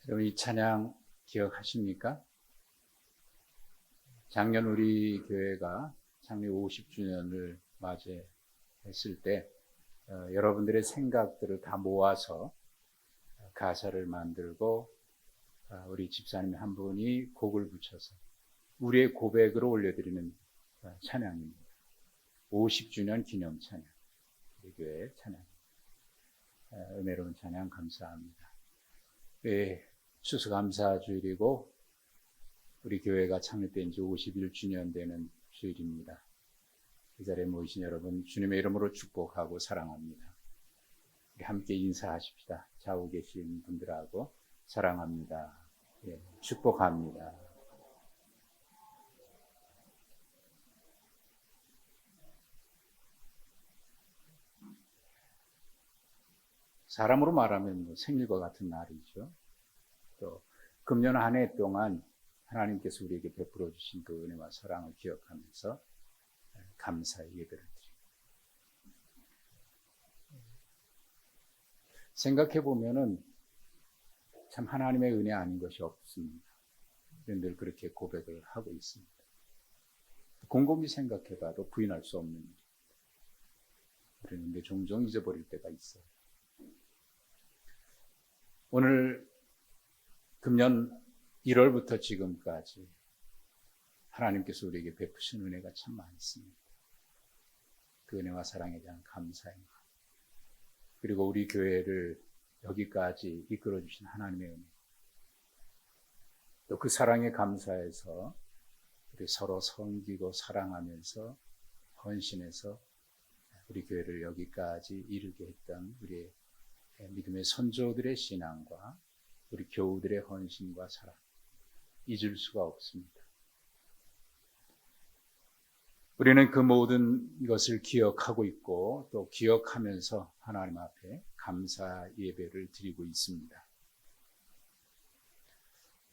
여러분 이 찬양 기억하십니까? 작년 우리 교회가 창립 50주년을 맞이했을 때 여러분들의 생각들을 다 모아서 가사를 만들고 우리 집사님 한 분이 곡을 붙여서 우리의 고백으로 올려드리는 찬양입니다. 50주년 기념 찬양, 우리 교회 찬양. 은혜로운 찬양 감사합니다. 추수감사주일이고 우리 교회가 창립된 지 51주년 되는 주일입니다. 이 자리에 모이신 여러분 주님의 이름으로 축복하고 사랑합니다. 우리 함께 인사하십시다. 좌우 계신 분들하고 사랑합니다. 축복합니다. 사람으로 말하면 생일과 같은 날이죠. 또 금년 한 해 동안 하나님께서 우리에게 베풀어 주신 그 은혜와 사랑을 기억하면서 감사의 예배를 드립니다. 생각해 보면은 참 하나님의 은혜 아닌 것이 없습니다. 늘 그렇게 고백을 하고 있습니다. 곰곰이 생각해 봐도 부인할 수 없는 일입니다. 그런데 종종 잊어버릴 때가 있어요. 오늘 금년 1월부터 지금까지 하나님께서 우리에게 베푸신 은혜가 참 많습니다. 그 은혜와 사랑에 대한 감사의 마음, 그리고 우리 교회를 여기까지 이끌어주신 하나님의 은혜, 또 그 사랑에 감사해서 우리 서로 섬기고 사랑하면서 헌신해서 우리 교회를 여기까지 이르게 했던 우리의 믿음의 선조들의 신앙과 우리 교우들의 헌신과 사랑, 잊을 수가 없습니다. 우리는 그 모든 것을 기억하고 있고 또 기억하면서 하나님 앞에 감사 예배를 드리고 있습니다.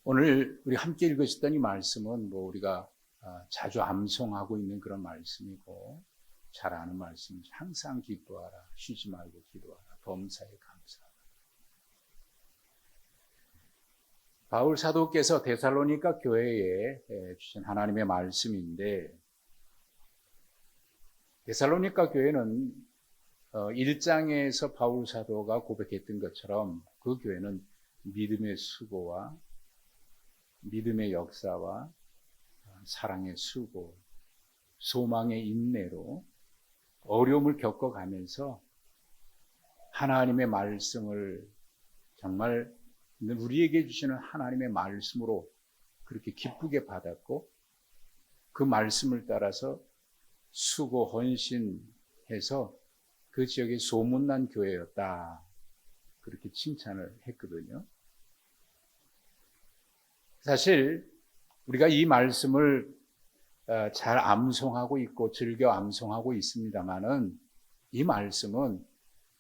오늘 우리 함께 읽으셨던 이 말씀은 우리가 자주 암송하고 있는 그런 말씀이고 잘 아는 말씀이죠. 항상 기도하라, 쉬지 말고 기도하라, 범사에 감사하라. 바울 사도께서 데살로니가 교회에 주신 하나님의 말씀인데, 데살로니가 교회는 1장에서 바울 사도가 고백했던 것처럼 그 교회는 믿음의 수고와 믿음의 역사와 사랑의 수고, 소망의 인내로 어려움을 겪어가면서 하나님의 말씀을 정말 우리에게 주시는 하나님의 말씀으로 그렇게 기쁘게 받았고 그 말씀을 따라서 수고 헌신해서 그 지역에 소문난 교회였다, 그렇게 칭찬을 했거든요. 사실 우리가 이 말씀을 잘 암송하고 있고 즐겨 암송하고 있습니다만은 이 말씀은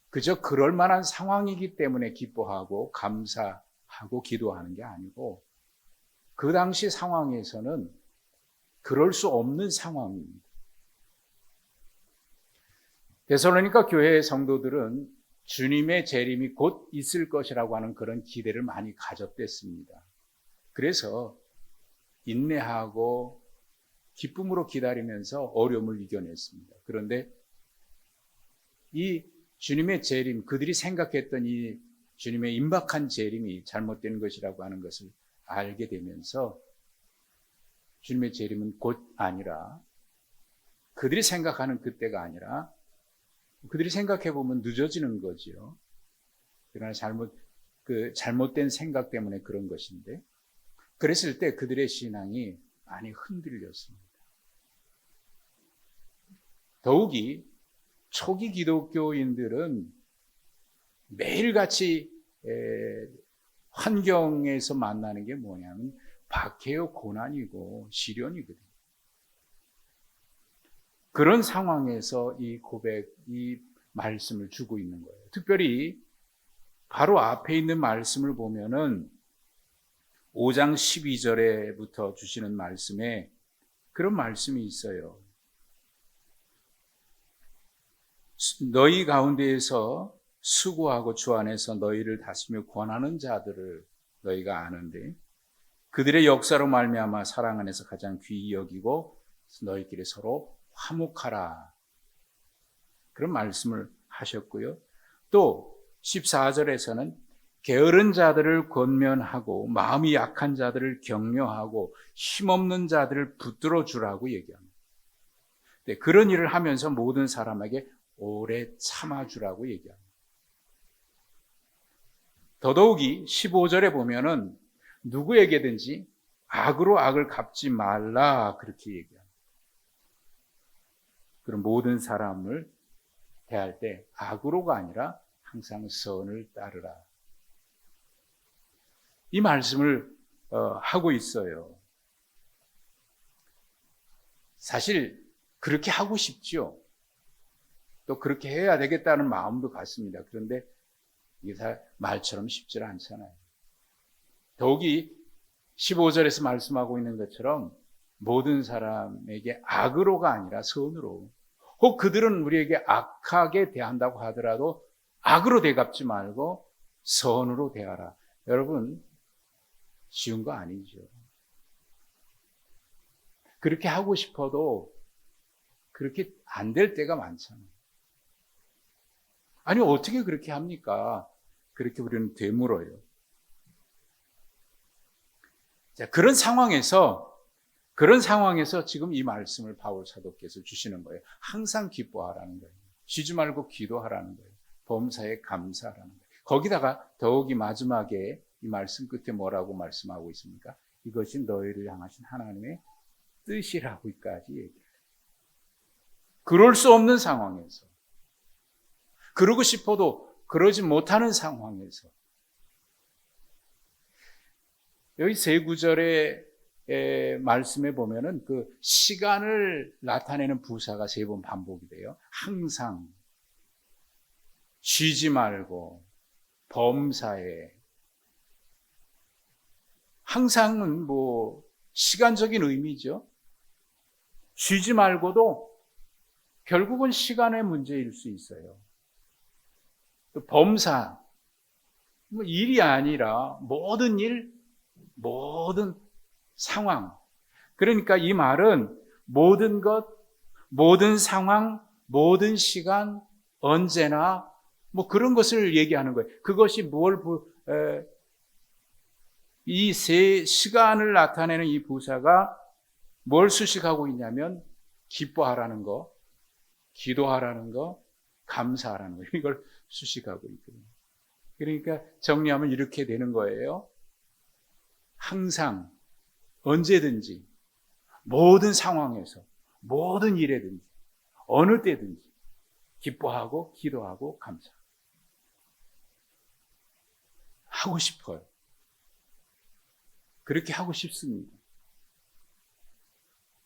그저 그럴 만한 상황이기 때문에 기뻐하고 감사하고 기도하는 게 아니고 그 당시 상황에서는 그럴 수 없는 상황입니다. 데살로니가 교회의 성도들은 주님의 재림이 곧 있을 것이라고 하는 그런 기대를 많이 가졌댔습니다. 그래서 인내하고 기쁨으로 기다리면서 어려움을 이겨냈습니다. 그런데 이 주님의 재림, 그들이 생각했던 이 주님의 임박한 재림이 잘못된 것이라고 하는 것을 알게 되면서 주님의 재림은 곧 아니라, 그들이 생각하는 그때가 아니라 그들이 생각해 보면 늦어지는 거지요. 그러나 잘못된 생각 때문에 그런 것인데, 그랬을 때 그들의 신앙이 많이 흔들렸습니다. 더욱이 초기 기독교인들은 매일같이 환경에서 만나는 게 뭐냐면 박해요, 고난이고 시련이거든요. 그런 상황에서 이 고백, 이 말씀을 주고 있는 거예요. 특별히 바로 앞에 있는 말씀을 보면은 5장 12절에부터 주시는 말씀에 그런 말씀이 있어요. 너희 가운데에서 수고하고 주 안에서 너희를 다스리며 권하는 자들을 너희가 아는데 그들의 역사로 말미암아 사랑 안에서 가장 귀히 여기고 너희끼리 서로 화목하라. 그런 말씀을 하셨고요. 또 14절에서는 게으른 자들을 권면하고 마음이 약한 자들을 격려하고 힘없는 자들을 붙들어 주라고 얘기합니다. 네, 그런 일을 하면서 모든 사람에게 오래 참아주라고 얘기합니다. 더더욱이 15절에 보면은 누구에게든지 악으로 악을 갚지 말라 그렇게 얘기합니다. 그럼 모든 사람을 대할 때 악으로가 아니라 항상 선을 따르라. 이 말씀을 하고 있어요. 사실 그렇게 하고 싶죠. 또 그렇게 해야 되겠다는 마음도 같습니다. 그런데 이게 말처럼 쉽지 않잖아요. 더욱이 15절에서 말씀하고 있는 것처럼 모든 사람에게 악으로가 아니라 선으로, 혹 그들은 우리에게 악하게 대한다고 하더라도 악으로 대갚지 말고 선으로 대하라. 여러분, 쉬운 거 아니죠. 그렇게 하고 싶어도 그렇게 안 될 때가 많잖아요. 아니, 어떻게 그렇게 합니까? 그렇게 우리는 되물어요. 자, 그런 상황에서 지금 이 말씀을 바울 사도께서 주시는 거예요. 항상 기뻐하라는 거예요. 쉬지 말고 기도하라는 거예요. 범사에 감사하라는 거예요. 거기다가 더욱이 마지막에 이 말씀 끝에 뭐라고 말씀하고 있습니까? 이것이 너희를 향하신 하나님의 뜻이라고까지 얘기해요. 그럴 수 없는 상황에서, 그러고 싶어도 그러지 못하는 상황에서, 여기 세 구절의 말씀에 보면은 그 시간을 나타내는 부사가 세 번 반복이 돼요. 항상, 쉬지 말고, 범사에. 항상은 뭐 시간적인 의미죠. 쉬지 말고도 결국은 시간의 문제일 수 있어요. 또 범사, 뭐 일이 아니라 모든 일, 모든 상황. 그러니까 이 말은 모든 것, 모든 상황, 모든 시간, 언제나 뭐 그런 것을 얘기하는 거예요. 그것이 이 세 시간을 나타내는 이 부사가 뭘 수식하고 있냐면 기뻐하라는 거, 기도하라는 거, 감사하라는 거, 이걸 수식하고 있거든요. 그러니까 정리하면 이렇게 되는 거예요. 항상, 언제든지, 모든 상황에서, 모든 일에든지, 어느 때든지 기뻐하고 기도하고 감사하고 하고 싶어요. 그렇게 하고 싶습니다.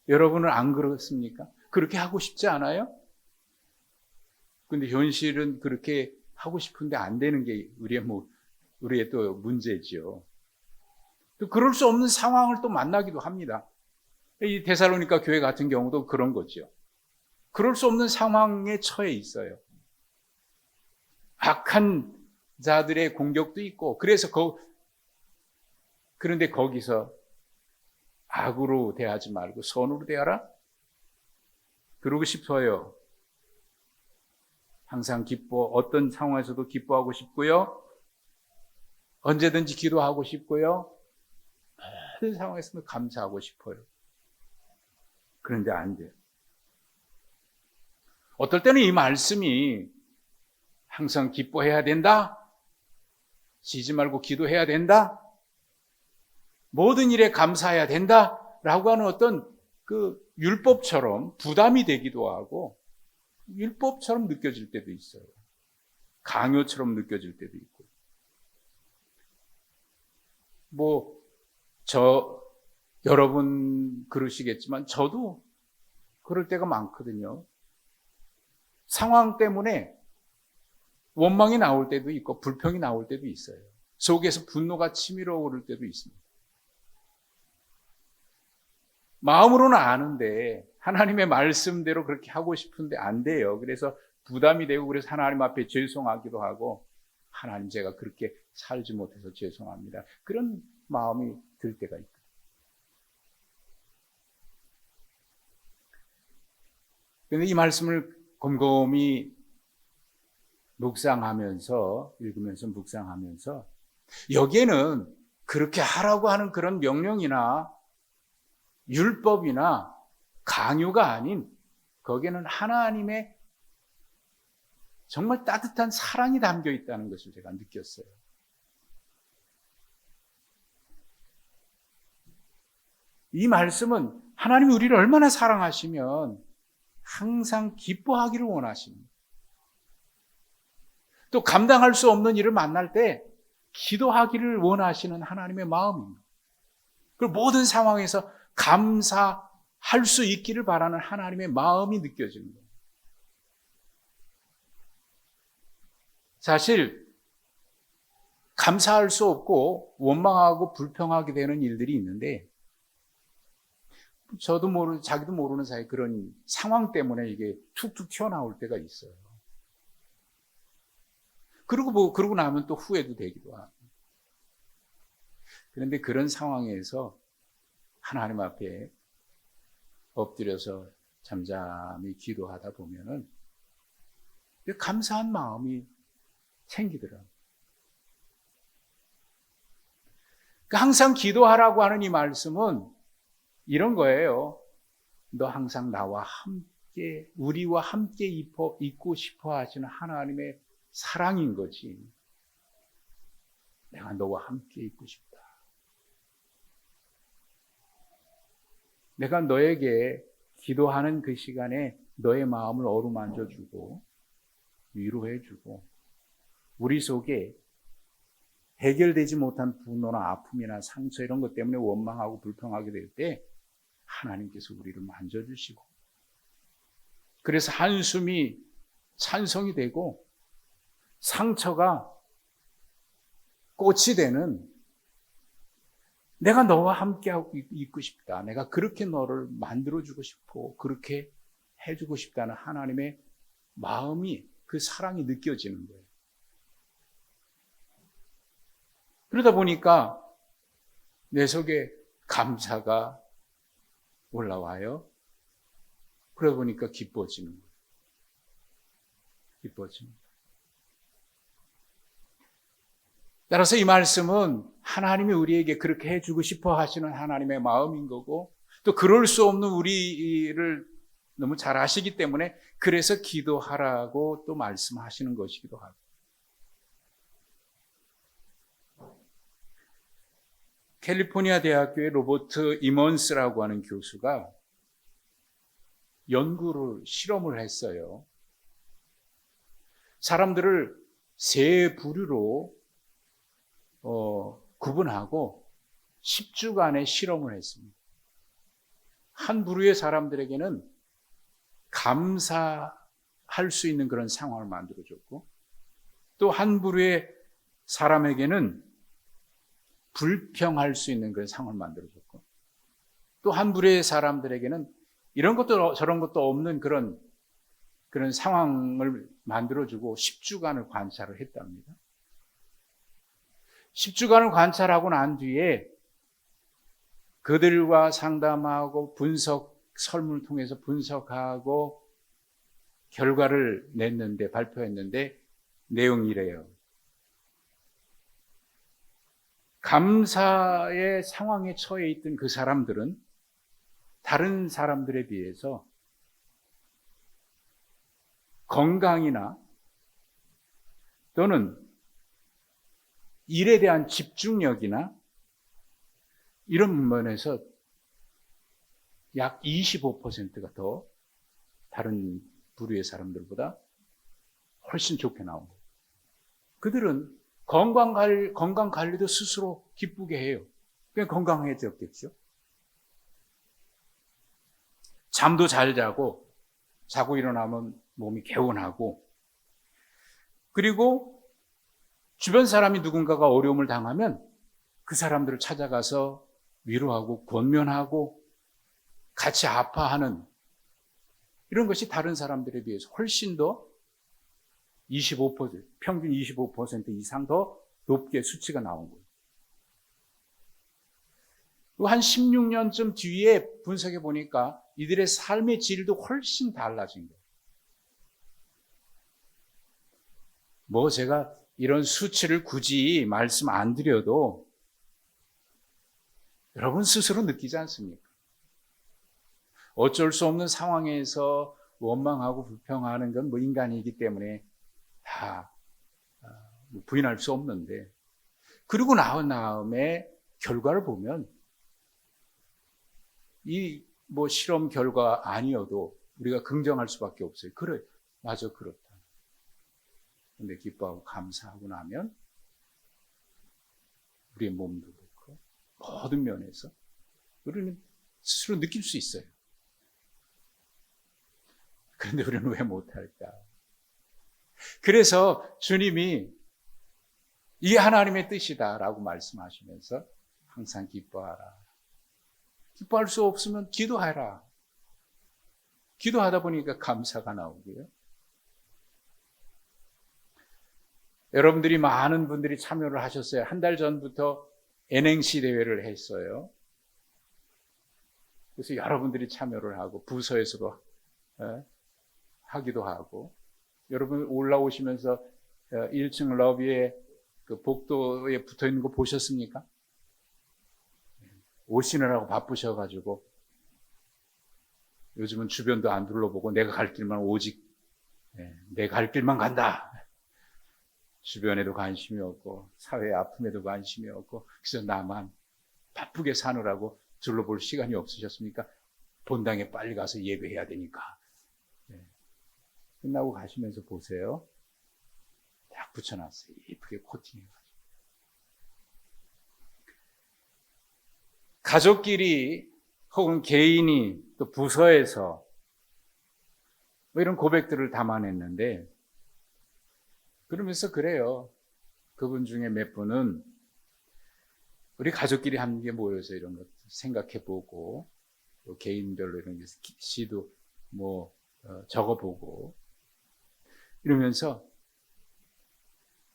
여러분은 안 그렇습니까? 그렇게 하고 싶지 않아요? 근데 현실은 그렇게 하고 싶은데 안 되는 게 우리의 또 문제죠. 또 그럴 수 없는 상황을 또 만나기도 합니다. 이 데살로니가 교회 같은 경우도 그런 거죠. 그럴 수 없는 상황에 처해 있어요. 악한 자들의 공격도 있고, 그런데 거기서 악으로 대하지 말고 선으로 대하라? 그러고 싶어요. 항상 어떤 상황에서도 기뻐하고 싶고요. 언제든지 기도하고 싶고요. 모든 상황에서도 감사하고 싶어요. 그런데 안 돼요. 어떨 때는 이 말씀이 항상 기뻐해야 된다? 쉬지 말고 기도해야 된다? 모든 일에 감사해야 된다? 라고 하는 어떤 그 율법처럼 부담이 되기도 하고 율법처럼 느껴질 때도 있어요. 강요처럼 느껴질 때도 있고. 여러분 그러시겠지만 저도 그럴 때가 많거든요. 상황 때문에 원망이 나올 때도 있고 불평이 나올 때도 있어요. 속에서 분노가 치밀어 오를 때도 있습니다. 마음으로는 아는데 하나님의 말씀대로 그렇게 하고 싶은데 안 돼요. 그래서 부담이 되고 그래서 하나님 앞에 죄송하기도 하고 하나님 제가 그렇게 살지 못해서 죄송합니다. 그런 마음이 들 때가 있거든요. 그런데 이 말씀을 곰곰이 묵상하면서 읽으면서 묵상하면서 여기에는 그렇게 하라고 하는 그런 명령이나 율법이나 강요가 아닌 거기에는 하나님의 정말 따뜻한 사랑이 담겨 있다는 것을 제가 느꼈어요. 이 말씀은 하나님이 우리를 얼마나 사랑하시면 항상 기뻐하기를 원하십니다. 또 감당할 수 없는 일을 만날 때 기도하기를 원하시는 하나님의 마음입니다. 그리고 모든 상황에서 감사할 수 있기를 바라는 하나님의 마음이 느껴집니다. 사실 감사할 수 없고 원망하고 불평하게 되는 일들이 있는데 자기도 모르는 사이에 그런 상황 때문에 이게 툭툭 튀어나올 때가 있어요. 그러고 나면 또 후회도 되기도 하고. 그런데 그런 상황에서 하나님 앞에 엎드려서 잠잠히 기도하다 보면은 감사한 마음이 생기더라고요. 항상 기도하라고 하는 이 말씀은 이런 거예요. 너 항상 나와 함께, 우리와 함께 있고 싶어 하시는 하나님의 사랑인 거지. 내가 너와 함께 있고 싶다. 내가 너에게 기도하는 그 시간에 너의 마음을 어루만져주고 위로해주고 우리 속에 해결되지 못한 분노나 아픔이나 상처 이런 것 때문에 원망하고 불평하게 될 때 하나님께서 우리를 만져주시고 그래서 한숨이 찬송이 되고 상처가 꽃이 되는 내가 너와 함께하고 있고 싶다. 내가 그렇게 너를 만들어주고 싶고 그렇게 해주고 싶다는 하나님의 마음이 그 사랑이 느껴지는 거예요. 그러다 보니까 내 속에 감사가 올라와요. 그러다 보니까 기뻐지는 거예요. 기뻐집니다. 따라서 이 말씀은 하나님이 우리에게 그렇게 해주고 싶어 하시는 하나님의 마음인 거고 또 그럴 수 없는 우리를 너무 잘 아시기 때문에 그래서 기도하라고 또 말씀하시는 것이기도 하고 캘리포니아 대학교의 로버트 이먼스라고 하는 교수가 실험을 했어요. 사람들을 세 부류로 구분하고 10주간의 실험을 했습니다. 한 부류의 사람들에게는 감사할 수 있는 그런 상황을 만들어줬고 또 한 부류의 사람에게는 불평할 수 있는 그런 상황을 만들어줬고 또 한 부류의 사람들에게는 이런 것도 저런 것도 없는 그런 상황을 만들어주고 10주간을 관찰을 했답니다. 10주간을 관찰하고 난 뒤에 그들과 상담하고 설문을 통해서 분석하고 결과를 발표했는데 내용이 이래요. 감사의 상황에 처해 있던 그 사람들은 다른 사람들에 비해서 건강이나 또는 일에 대한 집중력이나 이런 면에서 약 25%가 더 다른 부류의 사람들보다 훨씬 좋게 나온 거예요. 그들은 건강 관리도 스스로 기쁘게 해요. 그냥 건강해졌겠죠. 잠도 잘 자고 일어나면 몸이 개운하고 그리고 주변 사람이 누군가가 어려움을 당하면 그 사람들을 찾아가서 위로하고 권면하고 같이 아파하는 이런 것이 다른 사람들에 비해서 훨씬 더 25%, 평균 25% 이상 더 높게 수치가 나온 거예요. 한 16년쯤 뒤에 분석해 보니까 이들의 삶의 질도 훨씬 달라진 거예요. 뭐 제가 이런 수치를 굳이 말씀 안 드려도 여러분 스스로 느끼지 않습니까? 어쩔 수 없는 상황에서 원망하고 불평하는 건 뭐 인간이기 때문에 다 부인할 수 없는데, 그리고 나온 다음에 결과를 보면 이 뭐 실험 결과 아니어도 우리가 긍정할 수밖에 없어요. 그래, 맞아, 그렇다. 근데 기뻐하고 감사하고 나면 우리의 몸도 그렇고 모든 면에서 우리는 스스로 느낄 수 있어요. 그런데 우리는 왜 못할까? 그래서 주님이 이게 하나님의 뜻이다라고 말씀하시면서 항상 기뻐하라. 기뻐할 수 없으면 기도하라. 기도하다 보니까 감사가 나오고요. 여러분들이 많은 분들이 참여를 하셨어요. 한 달 전부터 N행시 대회를 했어요. 그래서 여러분들이 참여를 하고 부서에서도 하기도 하고, 여러분 올라오시면서 1층 러비에 그 복도에 붙어 있는 거 보셨습니까? 오시느라고 바쁘셔가지고 요즘은 주변도 안 둘러보고 내가 갈 길만 오직 내가 갈 길만 간다. 주변에도 관심이 없고 사회의 아픔에도 관심이 없고 그래서 나만 바쁘게 사느라고 둘러볼 시간이 없으셨습니까? 본당에 빨리 가서 예배해야 되니까. 끝나고 가시면서 보세요. 딱 붙여놨어요. 예쁘게 코팅해가지고. 가족끼리 혹은 개인이 또 부서에서 뭐 이런 고백들을 담아냈는데, 그러면서 그래요. 그분 중에 몇 분은 우리 가족끼리 함께 모여서 이런 것 생각해보고 또 개인별로 이런 시도 뭐 적어보고 이러면서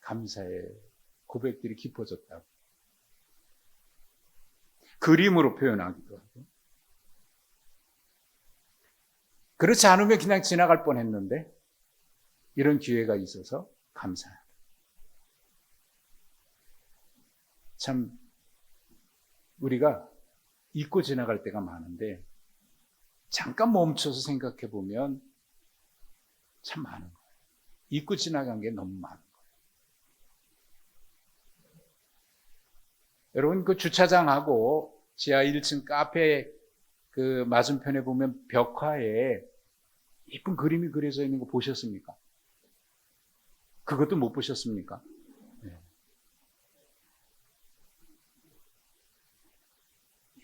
감사의 고백들이 깊어졌다고. 그림으로 표현하기도 하고. 그렇지 않으면 그냥 지나갈 뻔했는데 이런 기회가 있어서 감사하다. 참 우리가 잊고 지나갈 때가 많은데 잠깐 멈춰서 생각해 보면 참 많은 거예요. 잊고 지나간 게 너무 많은 거예요. 여러분 그 주차장하고 지하 1층 카페 그 맞은편에 보면 벽화에 예쁜 그림이 그려져 있는 거 보셨습니까? 그것도 못 보셨습니까? 네.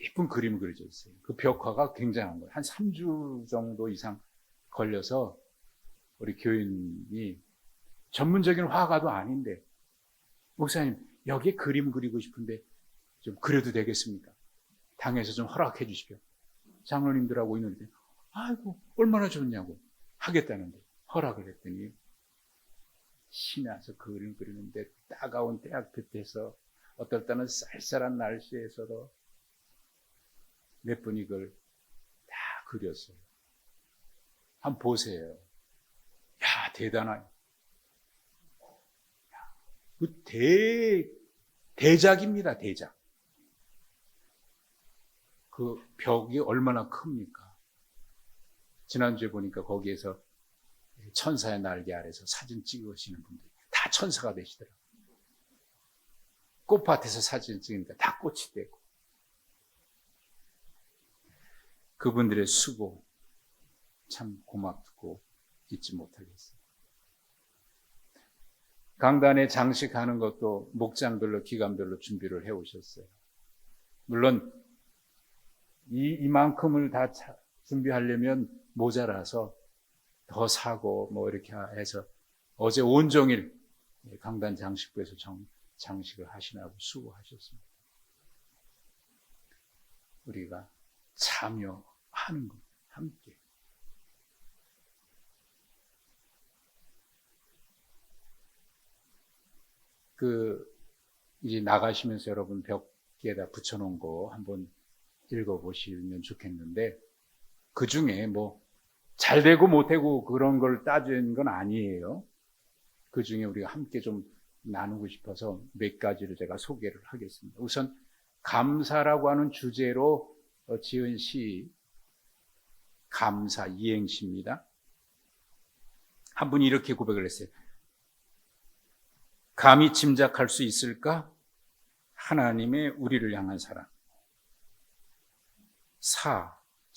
예쁜 그림이 그려져 있어요. 그 벽화가 굉장한 거예요. 한 3주 정도 이상 걸려서 우리 교인이 전문적인 화가도 아닌데, 목사님 여기에 그림 그리고 싶은데 좀 그려도 되겠습니까? 당에서 좀 허락해 주십시오. 장로님들하고 있는데 아이고 얼마나 좋냐고 하겠다는데 허락을 했더니 신이 와서 그림 그리는데 따가운 태양 끝에서 어떨 때는 쌀쌀한 날씨에서도 몇 분이 그걸 다 그렸어요. 한번 보세요. 야 대단하네. 그 대작입니다. 대작. 그 벽이 얼마나 큽니까? 지난주에 보니까 거기에서 천사의 날개 아래서 사진 찍으시는 분들이 다 천사가 되시더라고요. 꽃밭에서 사진 찍으니까 다 꽃이 되고. 그분들의 수고 참 고맙고 잊지 못하겠어요. 강단에 장식하는 것도 목장별로 기간별로 준비를 해오셨어요. 물론 이만큼을 다 준비하려면 모자라서 더 사고 뭐 이렇게 해서 어제 온종일 강단 장식부에서 장식을 하시느라고 수고하셨습니다. 우리가 참여하는 것, 함께. 이제 나가시면서 여러분 벽에다 붙여놓은 거 한번 읽어보시면 좋겠는데, 그 중에 뭐 잘 되고 못 되고 그런 걸 따지는 건 아니에요. 그 중에 우리가 함께 좀 나누고 싶어서 몇 가지를 제가 소개를 하겠습니다. 우선 감사라고 하는 주제로 지은 시, 감사 이행시입니다. 한 분이 이렇게 고백을 했어요. 감히 짐작할 수 있을까? 하나님의 우리를 향한 사랑.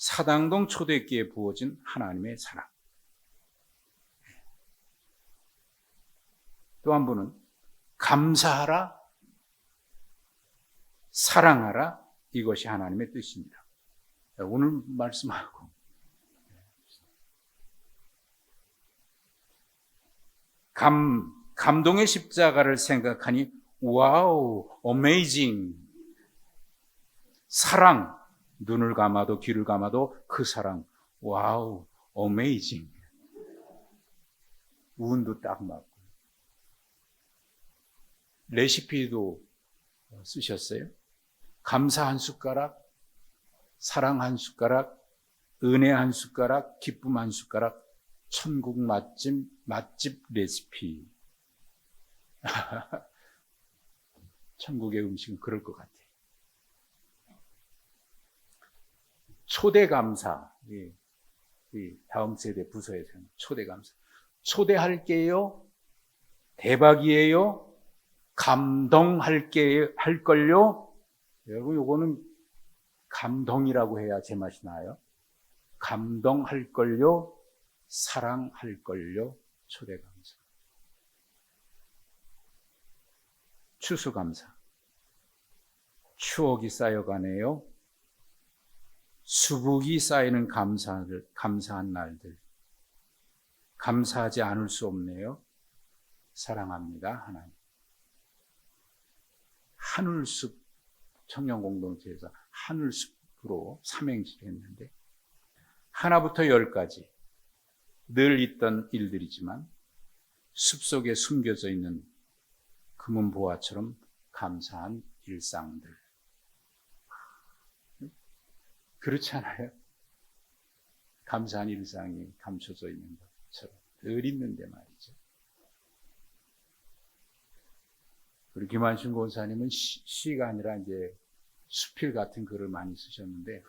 사당동 초대교회에 부어진 하나님의 사랑. 또 한 분은 감사하라, 사랑하라, 이것이 하나님의 뜻입니다. 오늘 말씀하고 감동의 십자가를 생각하니 와우, 어메이징. 사랑, 눈을 감아도 귀를 감아도 그 사랑, 와우, 어메이징. 운도 딱 맞고. 레시피도 쓰셨어요. 감사 한 숟가락, 사랑 한 숟가락, 은혜 한 숟가락, 기쁨 한 숟가락, 천국 맛집 레시피. 천국의 음식은 그럴 것 같아요. 초대 감사, 다음 세대 부서에서는 초대 감사. 초대할게요. 대박이에요. 할걸요. 여러분, 요거는 감동이라고 해야 제맛이 나요. 감동할걸요. 사랑할걸요. 초대 감사. 추수감사. 추억이 쌓여가네요. 수국이 쌓이는 감사한 날들. 감사하지 않을 수 없네요. 사랑합니다, 하나님. 하늘숲, 청년공동체에서 하늘숲으로 삼행시를 했는데, 하나부터 10까지 늘 있던 일들이지만 숲속에 숨겨져 있는 금은보화처럼 감사한 일상들. 그렇지 않아요? 감사한 일상이 감춰져 있는 것처럼 늘 있는데 말이죠. 우리 김한신 권사님은 시가 아니라 이제 수필 같은 글을 많이 쓰셨는데,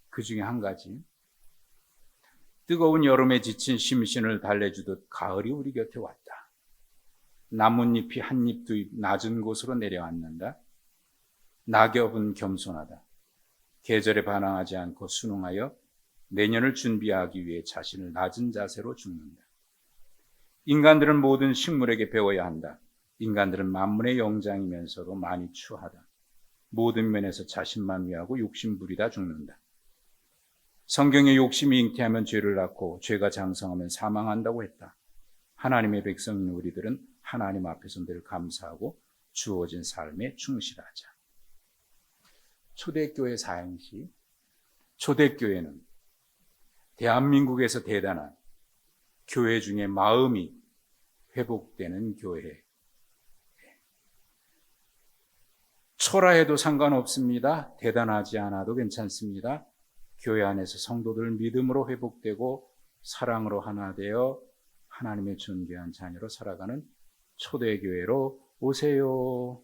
그 중에 한 가지, 뜨거운 여름에 지친 심신을 달래주듯 가을이 우리 곁에 왔다. 나뭇잎이 한 잎 두 잎 낮은 곳으로 내려앉는다. 낙엽은 겸손하다. 계절에 반항하지 않고 순응하여 내년을 준비하기 위해 자신을 낮은 자세로 죽는다. 인간들은 모든 식물에게 배워야 한다. 인간들은 만물의 영장이면서도 많이 추하다. 모든 면에서 자신만 위하고 욕심부리다 죽는다. 성경에 욕심이 잉태하면 죄를 낳고 죄가 장성하면 사망한다고 했다. 하나님의 백성인 우리들은 하나님 앞에서 늘 감사하고 주어진 삶에 충실하자. 초대교회 사행시. 초대교회는 대한민국에서 대단한 교회 중에 마음이 회복되는 교회. 초라해도 상관없습니다. 대단하지 않아도 괜찮습니다. 교회 안에서 성도들 믿음으로 회복되고 사랑으로 하나 되어 하나님의 존귀한 자녀로 살아가는 초대교회로 오세요.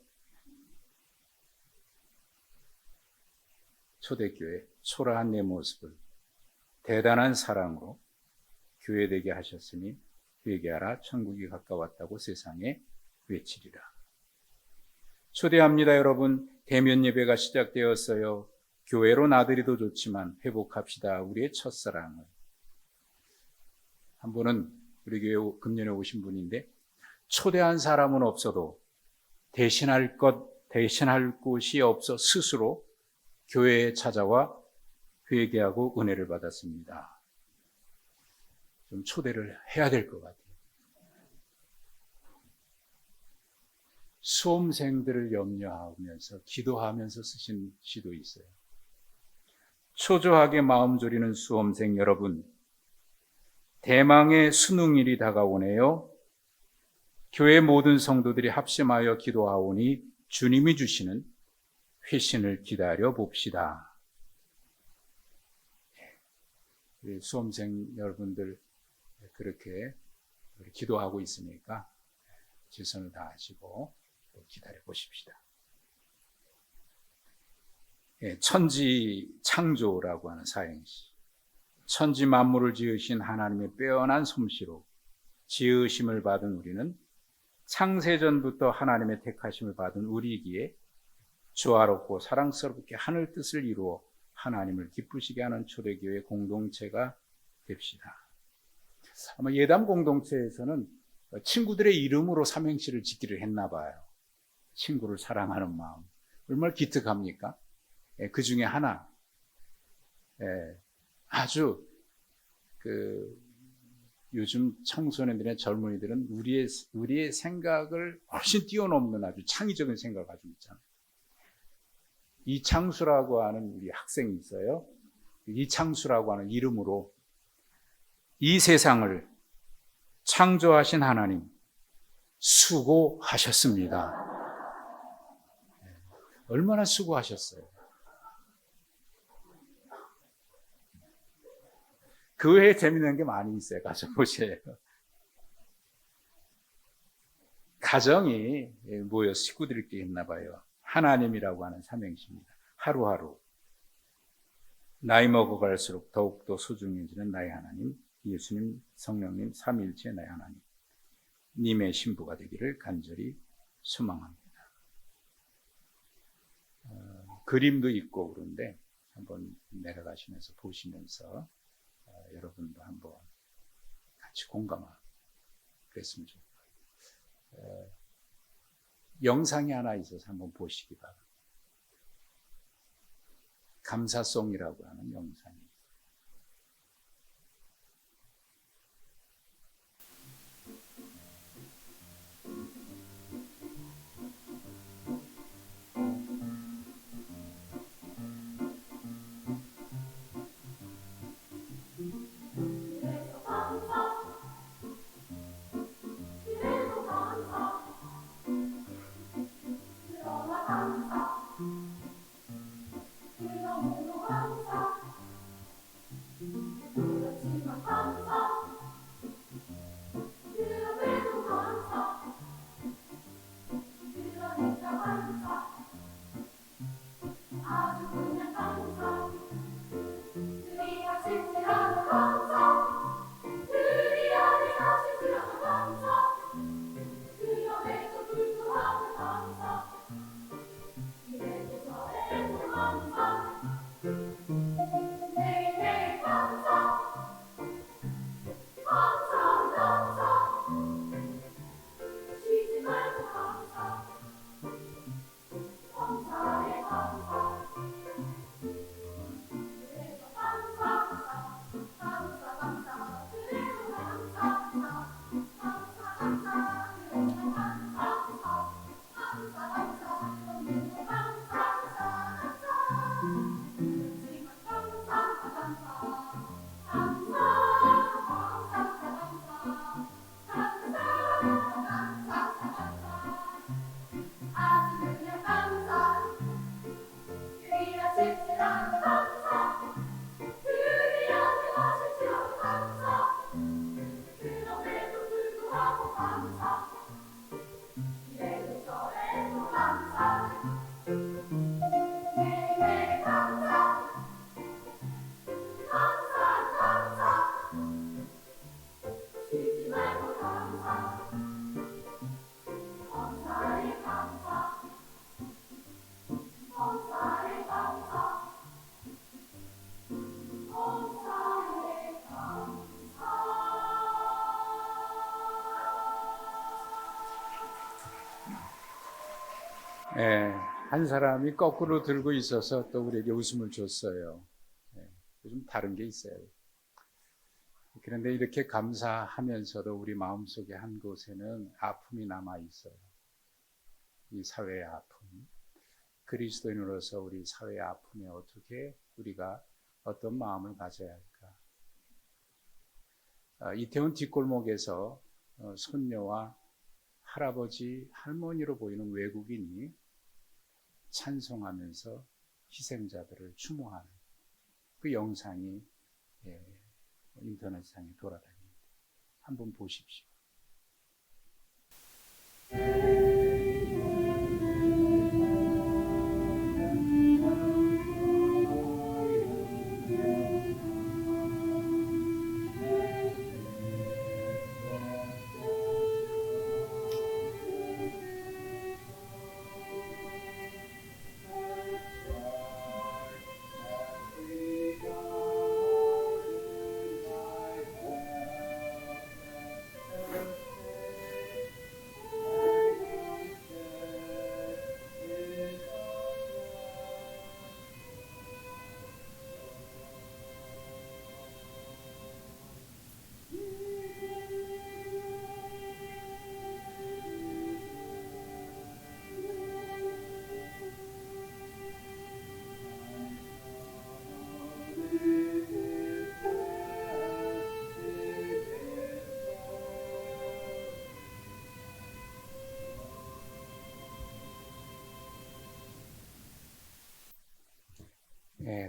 초대교회, 초라한 내 모습을 대단한 사랑으로 교회되게 하셨으니 회개하라, 천국이 가까웠다고 세상에 외치리라. 초대합니다, 여러분. 대면 예배가 시작되었어요. 교회로 나들이도 좋지만 회복합시다, 우리의 첫사랑을. 한 분은 우리 교회 금년에 오신 분인데, 초대한 사람은 없어도 대신할 곳이 없어 스스로 교회에 찾아와 회개하고 은혜를 받았습니다. 좀 초대를 해야 될 것 같아요. 수험생들을 염려하면서 기도하면서 쓰신 시도 있어요. 초조하게 마음 졸이는 수험생 여러분, 대망의 수능일이 다가오네요. 교회 모든 성도들이 합심하여 기도하오니 주님이 주시는 회신을 기다려 봅시다. 우리 수험생 여러분들 그렇게 기도하고 있으니까 최선을 다하시고 기다려 보십시다. 천지 창조라고 하는 사행시. 천지 만물을 지으신 하나님의 빼어난 솜씨로 지으심을 받은 우리는 창세전부터 하나님의 택하심을 받은 우리이기에 조화롭고 사랑스럽게 하늘 뜻을 이루어 하나님을 기쁘시게 하는 초대교회 공동체가 됩시다. 아마 예담 공동체에서는 친구들의 이름으로 삼행시를 짓기를 했나 봐요. 친구를 사랑하는 마음. 얼마나 기특합니까? 그 중에 하나. 아주 요즘 청소년들이나 젊은이들은 우리의 생각을 훨씬 뛰어넘는 아주 창의적인 생각을 가지고 있잖아요. 이창수라고 하는 우리 학생이 있어요. 이창수라고 하는 이름으로 이 세상을 창조하신 하나님 수고하셨습니다. 얼마나 수고하셨어요. 그 외에 재미있는 게 많이 있어요. 가져보세요. 가정이 모여 식구들끼리 했나 봐요. 하나님이라고 하는 삼행시입니다. 하루하루 나이 먹어갈수록 더욱더 소중해지는 나의 하나님, 예수님, 성령님, 삼위일체 나의 하나님, 님의 신부가 되기를 간절히 소망합니다. 그림도 있고 그런데 한번 내려가시면서 보시면서 여러분도 한번 같이 공감하고 그랬으면 좋겠어요. 영상이 하나 있어서 한번 보시기 바랍니다. 감사송이라고 하는 영상이 있어요. 한 사람이 거꾸로 들고 있어서 또 우리에게 웃음을 줬어요. 좀 다른 게 있어요. 그런데 이렇게 감사하면서도 우리 마음속에 한 곳에는 아픔이 남아 있어요. 이 사회의 아픔. 그리스도인으로서 우리 사회의 아픔에 어떻게 우리가 어떤 마음을 가져야 할까? 이태원 뒷골목에서 손녀와 할아버지, 할머니로 보이는 외국인이 찬송하면서 희생자들을 추모하는 그 영상이 인터넷상에 돌아다닙니다. 한번 보십시오.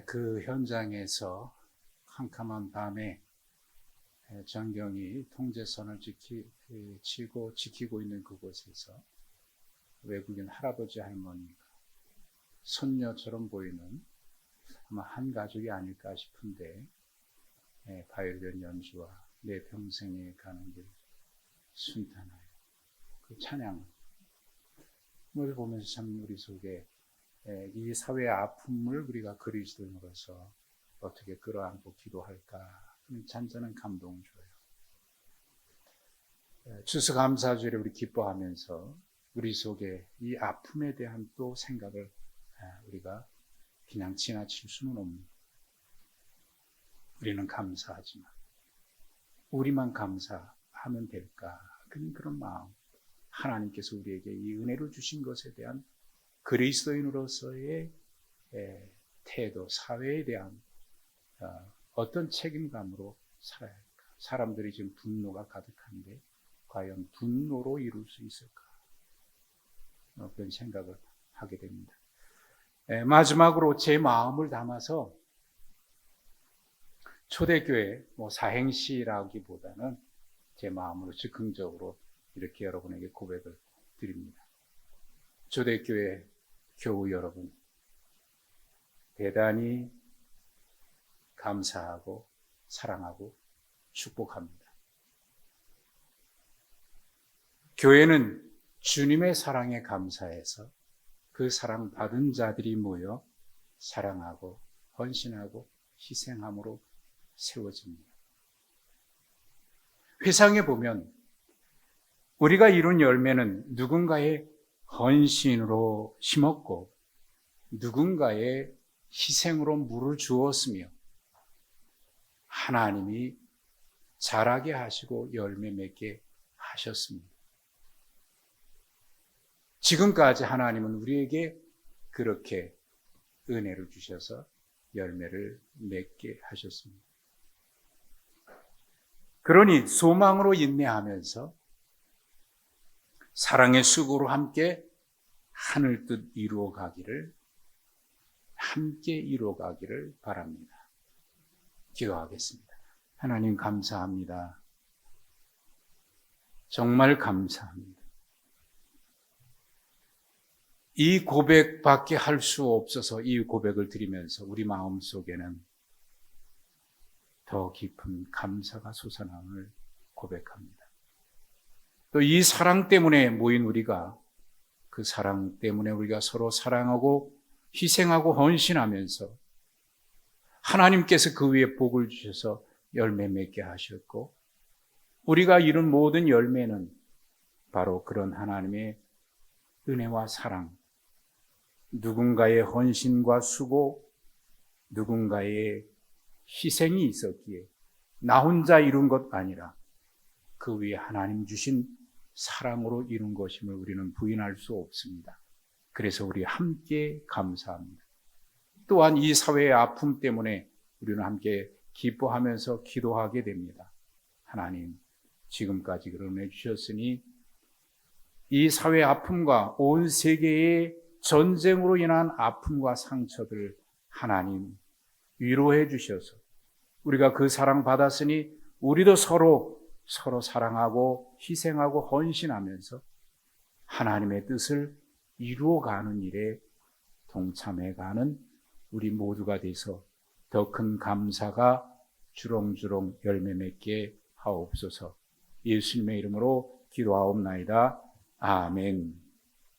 그 현장에서 캄캄한 밤에 정경이 통제선을 치고 지키고 있는 그곳에서 외국인 할아버지 할머니가 손녀처럼 보이는 아마 한 가족이 아닐까 싶은데 바이올린 연주와 내 평생에 가는 길 순탄하여 그 찬양을 보면서 참 우리 속에 이 사회의 아픔을 우리가 그리스도인으로서 어떻게 끌어안고 기도할까 하는 잔잔한 감동을 줘요. 추수감사주일에 우리 기뻐하면서 우리 속에 이 아픔에 대한 또 생각을 우리가 그냥 지나칠 수는 없는, 우리는 감사하지만 우리만 감사하면 될까 그런 마음, 하나님께서 우리에게 이 은혜를 주신 것에 대한 그리스도인으로서의 태도, 사회에 대한 어떤 책임감으로 살아야 할까? 사람들이 지금 분노가 가득한데 과연 분노로 이룰 수 있을까? 그런 생각을 하게 됩니다. 마지막으로 제 마음을 담아서 초대교회 사행시라기보다는 제 마음으로 즉흥적으로 이렇게 여러분에게 고백을 드립니다. 초대교회 교우 여러분, 대단히 감사하고 사랑하고 축복합니다. 교회는 주님의 사랑에 감사해서 그 사랑 받은 자들이 모여 사랑하고 헌신하고 희생함으로 세워집니다. 회상해 보면 우리가 이룬 열매는 누군가의 헌신으로 심었고 누군가의 희생으로 물을 주었으며 하나님이 자라게 하시고 열매 맺게 하셨습니다. 지금까지 하나님은 우리에게 그렇게 은혜를 주셔서 열매를 맺게 하셨습니다. 그러니 소망으로 인내하면서 사랑의 수고로 함께 하늘 뜻 함께 이루어가기를 바랍니다. 기도하겠습니다. 하나님 감사합니다. 정말 감사합니다. 이 고백밖에 할 수 없어서 이 고백을 드리면서 우리 마음속에는 더 깊은 감사가 솟아남을 고백합니다. 또 이 사랑 때문에 모인 우리가 그 사랑 때문에 우리가 서로 사랑하고 희생하고 헌신하면서 하나님께서 그 위에 복을 주셔서 열매 맺게 하셨고 우리가 이룬 모든 열매는 바로 그런 하나님의 은혜와 사랑, 누군가의 헌신과 수고, 누군가의 희생이 있었기에 나 혼자 이룬 것 아니라 그 위에 하나님 주신 사랑으로 이룬 것임을 우리는 부인할 수 없습니다. 그래서 우리 함께 감사합니다. 또한 이 사회의 아픔 때문에 우리는 함께 기뻐하면서 기도하게 됩니다. 하나님, 지금까지 그런 은혜 주셨으니 이 사회 아픔과 온 세계의 전쟁으로 인한 아픔과 상처들을 하나님 위로해 주셔서 우리가 그 사랑 받았으니 우리도 서로 사랑하고 희생하고 헌신하면서 하나님의 뜻을 이루어가는 일에 동참해가는 우리 모두가 돼서 더 큰 감사가 주렁주렁 열매 맺게 하옵소서. 예수님의 이름으로 기도하옵나이다. 아멘.